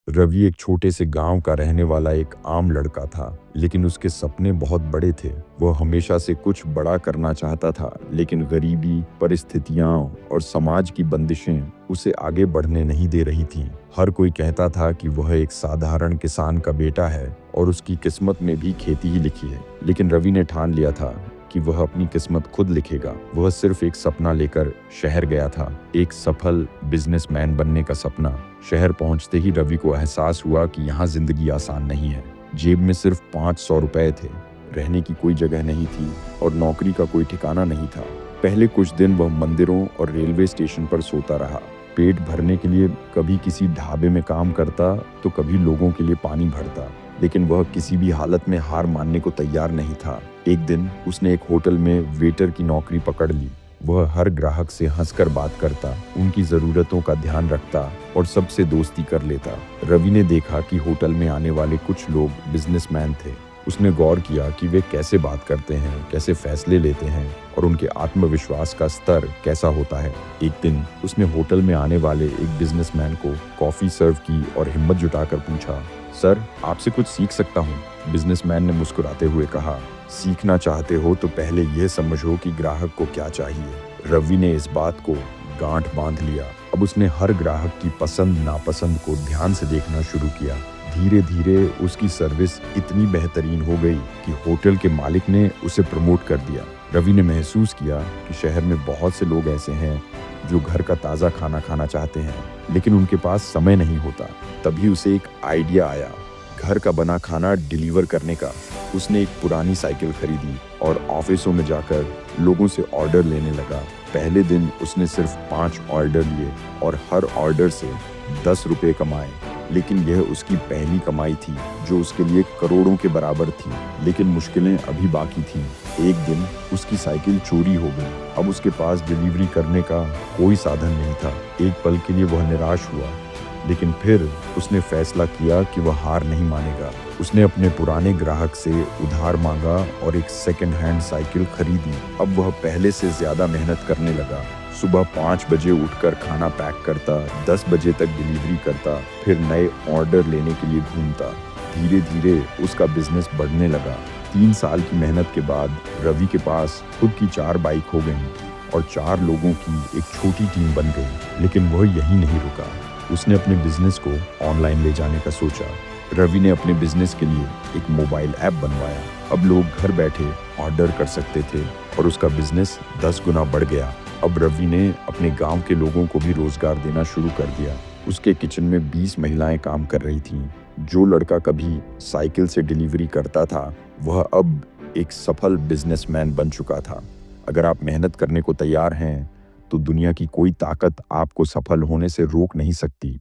रवि एक छोटे से गांव का रहने वाला एक आम लड़का था, लेकिन उसके सपने बहुत बड़े थे। वह हमेशा से कुछ बड़ा करना चाहता था, लेकिन गरीबी, परिस्थितियां और समाज की बंदिशें उसे आगे बढ़ने नहीं दे रही थीं। हर कोई कहता था कि वह एक साधारण किसान का बेटा है और उसकी किस्मत में भी खेती ही लिखी है। लेकिन रवि ने ठान लिया था कि वह अपनी किस्मत खुद लिखेगा। वह सिर्फ एक सपना लेकर शहर गया था, एक सफल बिजनेसमैन बनने का सपना। शहर पहुंचते ही रवि को एहसास हुआ कि यहाँ जिंदगी आसान नहीं है। जेब में सिर्फ 500 रुपए थे, रहने की कोई जगह नहीं थी और नौकरी का कोई ठिकाना नहीं था। पहले कुछ दिन वह मंदिरों और रेलवे स्टेशन पर सोता रहा। पेट भरने के लिए कभी किसी ढाबे में काम करता तो कभी लोगों के लिए पानी भरता, लेकिन वह किसी भी हालत में हार मानने को तैयार नहीं था। एक दिन उसने एक होटल में वेटर की नौकरी पकड़ ली। वह हर ग्राहक से हंसकर बात करता, उनकी ज़रूरतों का ध्यान रखता और सबसे दोस्ती कर लेता। रवि ने देखा कि होटल में आने वाले कुछ लोग बिजनेसमैन थे। उसने गौर किया कि वे कैसे बात करते हैं, कैसे फैसले लेते हैं और उनके आत्मविश्वास का स्तर कैसा होता है। एक दिन उसने होटल में आने वाले एक बिजनेसमैन को कॉफ़ी सर्व की और हिम्मत जुटाकर पूछा, सर, आपसे कुछ सीख सकता हूँ? बिजनेसमैन ने मुस्कुराते हुए कहा, सीखना चाहते हो तो पहले यह समझो कि ग्राहक को क्या चाहिए। रवि ने इस बात को गांठ बांध लिया। अब उसने हर ग्राहक की पसंद नापसंद को ध्यान से देखना शुरू किया। धीरे धीरे उसकी सर्विस इतनी बेहतरीन हो गई कि होटल के मालिक ने उसे प्रमोट कर दिया। रवि ने महसूस किया कि शहर में बहुत से लोग ऐसे हैं जो घर का ताज़ा खाना खाना चाहते हैं, लेकिन उनके पास समय नहीं होता। तभी उसे एक आइडिया आया, घर का बना खाना डिलीवर करने का। उसने एक पुरानी साइकिल खरीदी और ऑफिसों में जाकर लोगों से ऑर्डर लेने लगा। पहले दिन उसने सिर्फ 5 ऑर्डर लिए और हर ऑर्डर से 10 रुपये कमाए, लेकिन यह उसकी पहली कमाई थी जो उसके लिए करोड़ों के बराबर थी। लेकिन मुश्किलें अभी बाकी थीं। एक दिन उसकी साइकिल चोरी हो गई। अब उसके पास डिलीवरी करने का कोई साधन नहीं था। एक पल के लिए वह निराश हुआ, लेकिन फिर उसने फैसला किया कि वह हार नहीं मानेगा। उसने अपने पुराने ग्राहक से उधार मांगा और एक सेकंड हैंड साइकिल खरीदी। अब वह पहले से ज्यादा मेहनत करने लगा। सुबह 5 बजे उठकर खाना पैक करता, 10 बजे तक डिलीवरी करता, फिर नए ऑर्डर लेने के लिए घूमता। धीरे धीरे उसका बिजनेस बढ़ने लगा। 3 साल की मेहनत के बाद रवि के पास खुद की 4 बाइक हो गईं और 4 लोगों की एक छोटी टीम बन गई। लेकिन वह यहीं नहीं रुका। उसने अपने बिजनेस को ऑनलाइन ले जाने का सोचा। रवि ने अपने बिजनेस के लिए एक मोबाइल ऐप बनवाया। अब लोग घर बैठे ऑर्डर कर सकते थे और उसका बिजनेस 10 गुना बढ़ गया। अब रवि ने अपने गांव के लोगों को भी रोजगार देना शुरू कर दिया। उसके किचन में 20 महिलाएं काम कर रही थीं। जो लड़का कभी साइकिल से डिलीवरी करता था, वह अब एक सफल बिजनेसमैन बन चुका था। अगर आप मेहनत करने को तैयार हैं, तो दुनिया की कोई ताकत आपको सफल होने से रोक नहीं सकती।